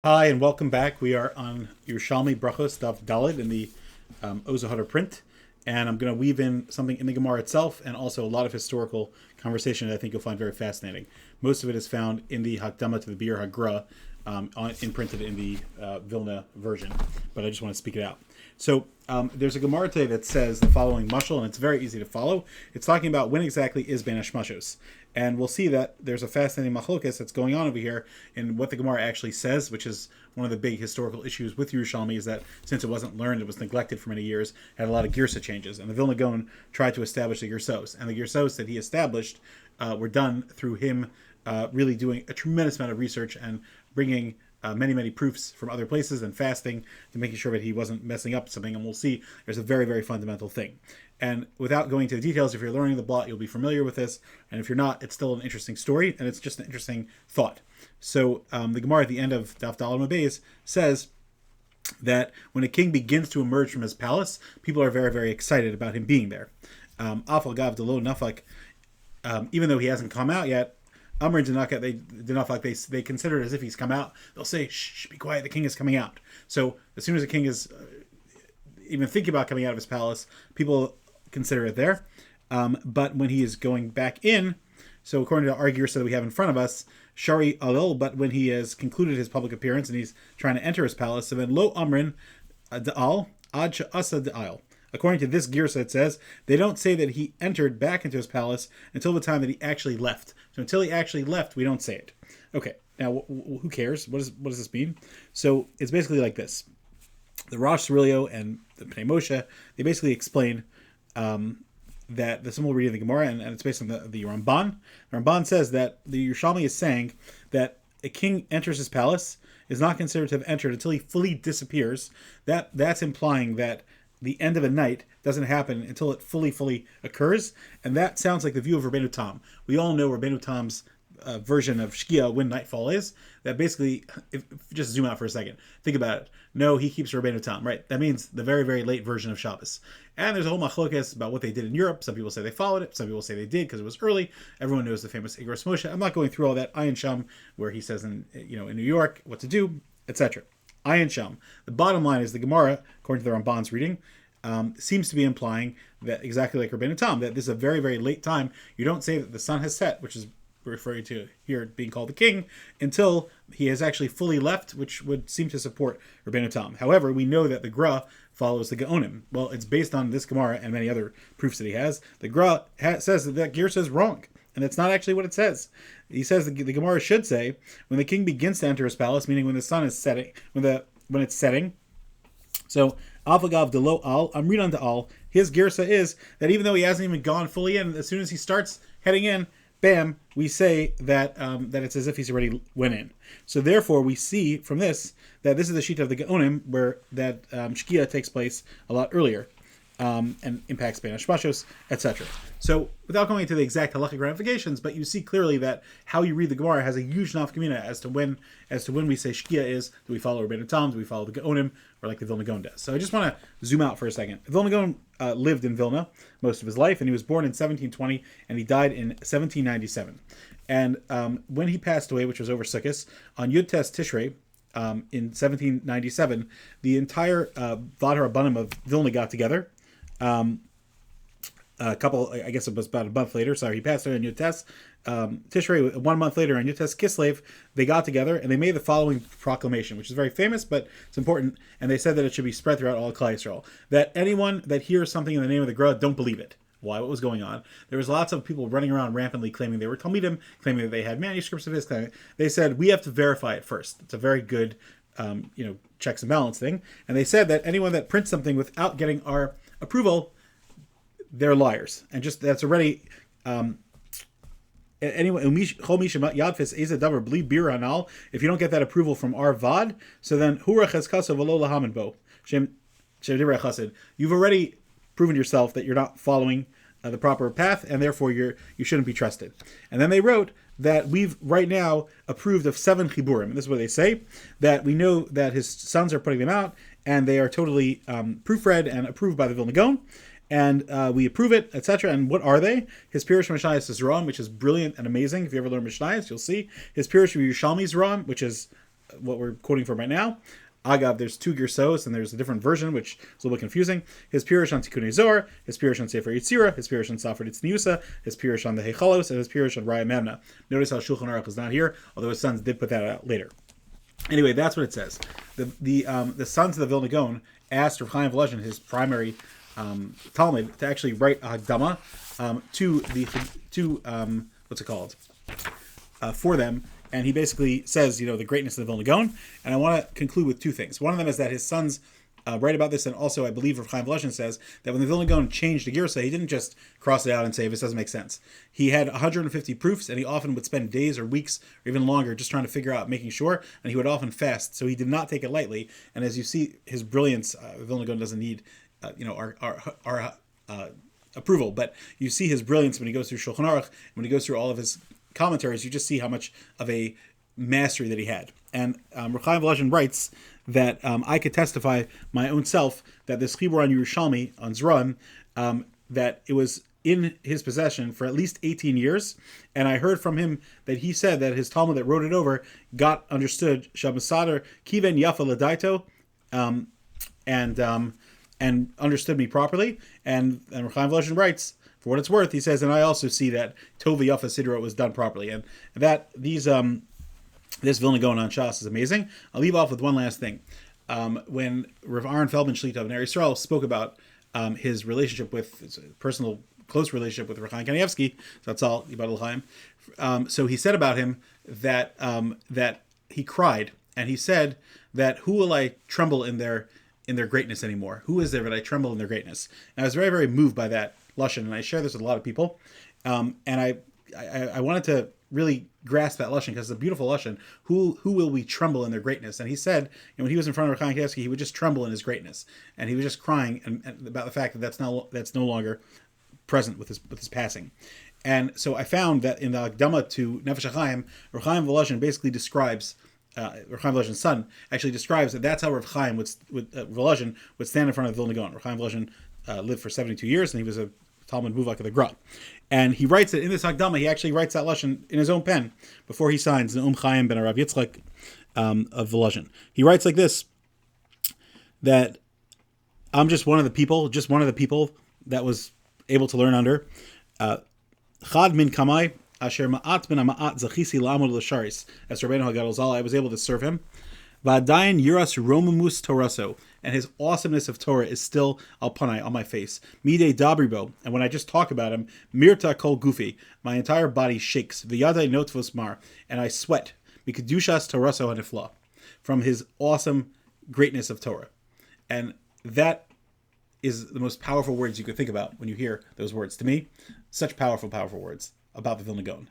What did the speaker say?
Hi, and welcome back. We are on Yerushalmi Berachos Daf Dalid in the Ozohara print, and I'm going to weave in something in the Gemara itself and also a lot of historical conversation that I think you'll find very fascinating. Most of it is found in the Hakdama to the Bir Hagra, imprinted in the Vilna version, but I just want to speak it out. So there's a Gemara today that says the following mashal, and it's very easy to follow. It's talking about when exactly is Bein HaShemashos. And we'll see that there's a fascinating machlokes that's going on over here in what the Gemara actually says, which is one of the big historical issues with Yerushalmi, is that since it wasn't learned, it was neglected for many years, had a lot of Girsa changes. And the Vilna Gaon tried to establish the Girsaos. And the Girsaos that he established were done through him really doing a tremendous amount of research and bringing many proofs from other places and fasting to making sure that he wasn't messing up something. And we'll see there's a very fundamental thing. And without going into the details, if you're learning the blot, you'll be familiar with this. And if you're not, it's still an interesting story, and it's just an interesting thought. So the Gemara at the end of Daf Daled Beis says that when a king begins to emerge from his palace, people are very excited about him being there. Afal Gav Delo Nafak, even though he hasn't come out yet, Amr Danaka, they consider it as if he's come out. They'll say, shh, be quiet, the king is coming out. So as soon as the king is even thinking about coming out of his palace, people consider it there. But when he is going back in, so according to our Girsa that we have in front of us, Shari Alil, but when he has concluded his public appearance and he's trying to enter his palace, so then Lo Amrin Da'al, Ad Asa Da'al. According to this Girsa, it says, they don't say that he entered back into his palace until the time that he actually left. So until he actually left, we don't say it. Okay, now who cares? What does this mean? So it's basically like this. The Rosh Cirilio and the Pnei Moshe, they basically explain that the simple reading of the Gemara, and it's based on the Ramban. The Ramban says that the Yerushalmi is saying that a king enters his palace is not considered to have entered until he fully disappears. That's implying that the end of a night doesn't happen until it fully occurs, and that sounds like the view of Rabbeinu Tam. We all know Rabbeinu Tam's version of Shkia, when nightfall is. That basically, just zoom out for a second, think about it. No, he keeps Rabbeinu Tam, right? That means the very late version of Shabbos. And there's a whole machlokes about what they did in Europe. Some people say they followed it. Some people say they did because it was early. Everyone knows the famous Igros Moshe. I'm not going through all that. Ayin Sham, where he says in New York what to do, etc. Ayin Sham. The bottom line is the Gemara, according to the Ramban's reading, seems to be implying that exactly like Rabbeinu Tam, that this is a very late time. You don't say that the sun has set, which is referring to here being called the king, until he has actually fully left, which would seem to support Rabbeinu Tam. However, we know that the Gra follows the Gaonim. Well, it's based on this Gemara and many other proofs that he has. The Gra says that Girsa is wrong, and that's not actually what it says. He says the Gemara should say, when the king begins to enter his palace, meaning when the sun is setting, when it's setting. So, Avagav Delo Al, Amrin unto Al, his Girsa is that even though he hasn't even gone fully in, as soon as he starts heading in, bam, we say that that it's as if he's already went in. So therefore, we see from this that this is the sheet of the Gaonim, where that Shkia takes place a lot earlier and impacts Bein HaShemashos, etc. So without going into the exact halachic ramifications, but you see clearly that how you read the Gemara has a huge nafkamina as to when we say Shkia is. Do we follow Rabbeinu Tam? Do we follow the Gaonim? Or like the Vilna Gaon does. So I just want to zoom out for a second. Vilna Gaon lived in Vilna most of his life, and he was born in 1720, and he died in 1797. And when he passed away, which was over Sukkot, on Yud Tes Tishrei, in 1797, the entire Vad HaRabbanim of Vilna got together. A couple, I guess it was about a month later. Sorry, he passed away on Yud Tes Tishrei. 1 month later, on Yud Tes Kislev, they got together and they made the following proclamation, which is very famous, but it's important. And they said that it should be spread throughout all Klal Yisrael. That anyone that hears something in the name of the Gra, don't believe it. Why? What was going on? There was lots of people running around rampantly claiming they were Talmidim, claiming that they had manuscripts of his. They said, we have to verify it first. It's a very good, checks and balance thing. And they said that anyone that prints something without getting our approval, they're liars. And just that's already anyway. If you don't get that approval from our vad, so then you've already proven yourself that you're not following the proper path, and therefore you shouldn't be trusted. And then they wrote that we've right now approved of 7 chiburim. And this is what they say, that we know that his sons are putting them out, and they are totally proofread and approved by the Vilna Gaon. And we approve it, etc. And what are they? His Pirush Mishnayos is Ram, which is brilliant and amazing. If you ever learn Mishnayos, you'll see. His Pirush Yerushalmi is Ram, which is what we're quoting from right now. Agav, there's two Girsaos, and there's a different version, which is a little bit confusing. His Pirush on Tikkunei Zohar, his Pirush on Sefer Yetzirah, his Pirush on Sefer Tzniusa, his Pirush on the Heichalos, and his Pirush on Raya Memna. Notice how Shulchan Aruch is not here, although his sons did put that out later. Anyway, that's what it says. The sons of the Vilna Gaon asked Rav Chaim Volozhin, his primary Talmud, to actually write a Hagdama for them. And he basically says, the greatness of the Vilna Gaon. And I want to conclude with two things. One of them is that his sons write about this, and also I believe Rav Chaim Volozhin says that when the Vilna Gaon changed the Girsa, he didn't just cross it out and say, this doesn't make sense. He had 150 proofs, and he often would spend days or weeks or even longer just trying to figure out, making sure, and he would often fast. So he did not take it lightly. And as you see, his brilliance, Vilna Gaon doesn't need our approval, but you see his brilliance when he goes through Shulchan Aruch, when he goes through all of his commentaries. You just see how much of a mastery that he had. And Rav Chaim Volozhin writes that I could testify my own self that this chibur on Yerushalmi on Zran, that it was in his possession for at least 18 years, and I heard from him that he said that his Talmud that wrote it over got understood Shabbasadar Kiven Yafa Ladaito, and understood me properly. And Rav Chaim Volozhin writes, for what it's worth, he says, and I also see that Tova Yafa Sidra was done properly, and that this Vilna Gaon on Shas is amazing. I'll leave off with one last thing. When Rav Aaron Feldman Shlita of Ner Yisrael spoke about his relationship with, his personal close relationship with Rav Chaim Kanievsky, so that's all about L'chaim. So he said about him that he cried, and he said that who will I tremble in their greatness anymore? Who is there that I tremble in their greatness? And I was very, very moved by that lashon, and I share this with a lot of people. And I wanted to really grasp that lashon because it's a beautiful lashon. Who will we tremble in their greatness? And he said, when he was in front of Rav Chaim Kanievsky, he would just tremble in his greatness, and he was just crying and about the fact that that's no longer present with his passing. And so I found that in the Akdama to Nefesh HaChaim, Rav Chaim Volozhin basically describes. Rav Chaim Volozhin's son actually describes that that's how Rav Chaim Volozhin would stand in front of Vilna Gaon. Rav Chaim Volozhin lived for 72 years, and he was a Talmud Muvak of the Gra. And he writes it in this Hagdama. He actually writes that lashon in his own pen before he signs the Chaim ben Arav Yitzchak of Volozhin. He writes like this: that I'm just one of the people that was able to learn under Chad min Kamai. Asher ma'at ben ma'at zachisi la'amod l'sharis. As Rabbeinu Hagadol Zal, I was able to serve him. V'adayin yuras romamus toraso, and his awesomeness of Torah is still alpanai, on my face. Midei dabribo, and when I just talk about him, mirta kol gufi, my entire body shakes. V'yadai notvos mar, and I sweat. Mikedushas toraso hanifla, from his awesome greatness of Torah. And that is the most powerful words you could think about when you hear those words. To me, such powerful, powerful words about the Vilna Gaon.